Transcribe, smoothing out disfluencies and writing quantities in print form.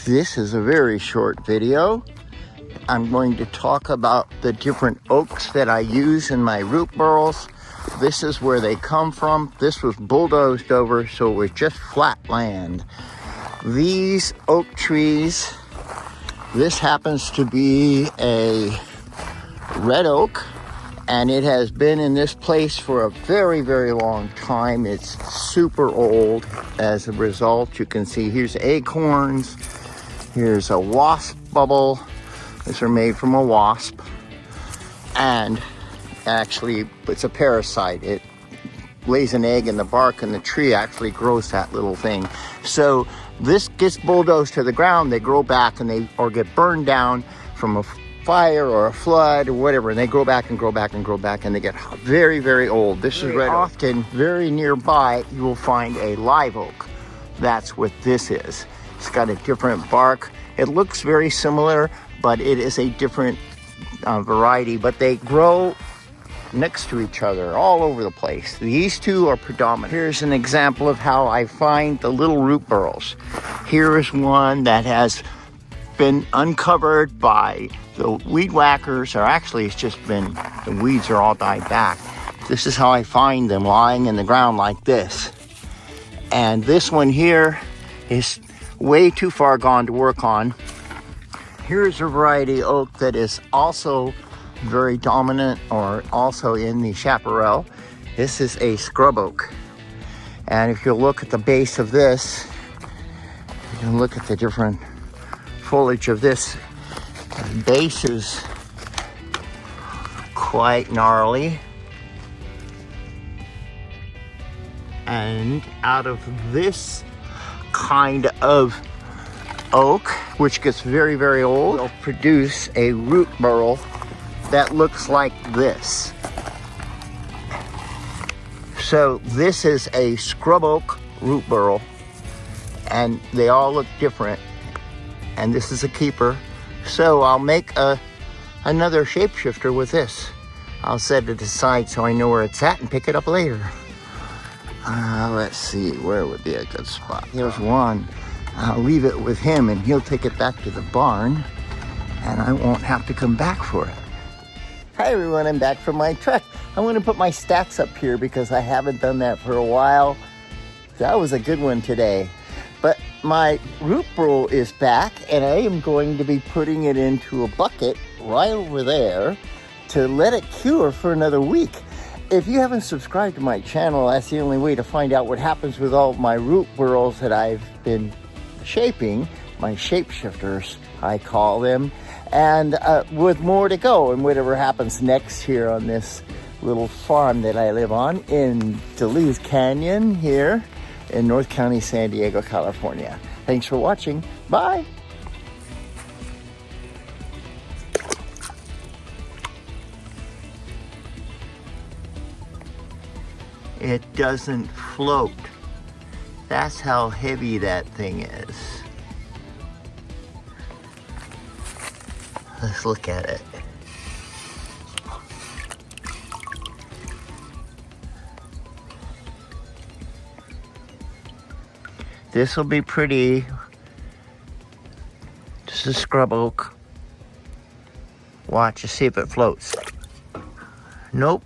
This is a very short video. I'm going to talk about the different oaks that I use in my root burls. This is where they come from. This was bulldozed over, so it was just flat land. These oak trees, this happens to be a red oak, and it has been in this place for a very, very long time. It's super old. As a result, you can see here's acorns, here's a wasp bubble. These are made from a wasp, and actually it's a parasite. It lays an egg in the bark, and the tree actually grows that little thing. So this gets bulldozed to the ground, they grow back, and they or get burned down from a fire or a flood or whatever, and they grow back and grow back and grow back, and they get very, very old. This is red oak. Often, very nearby, you will find a live oak. That's what this is. It's got a different bark. It looks very similar, but it is a different variety. But they grow next to each other all over the place. These two are predominant. Here's an example of how I find the little root burls. Here is one that has been uncovered by the weed whackers, or actually it's just been, the weeds are all died back. This is how I find them, lying in the ground like this. And this one here is way too far gone to work on. Here's a variety oak that is also very dominant, or also in the chaparral. This is a scrub oak. And if you look at the base of this, you can look at the different foliage of this. The base is quite gnarly. And out of this kind of oak, which gets very, very old, will produce a root burl that looks like this. So this is a scrub oak root burl, and they all look different. And this is a keeper. So I'll make another shapeshifter with this. I'll set it aside so I know where it's at and pick it up later. Let's see, where would be a good spot? Here's one. I'll leave it with him, and he'll take it back to the barn, and I won't have to come back for it. Hi everyone, I'm back from my trek. I'm going to put my stacks up here because I haven't done that for a while. That was a good one today. But my root burl is back, and I am going to be putting it into a bucket right over there to let it cure for another week. If you haven't subscribed to my channel, that's the only way to find out what happens with all my root burls that I've been shaping, my shapeshifters, I call them, and with more to go, and whatever happens next here on this little farm that I live on in Duluth Canyon here in North County, San Diego, California. Thanks for watching. Bye. It doesn't float. That's how heavy that thing is. Let's look at it. This will be pretty. This is scrub oak. Watch to see if it floats. Nope.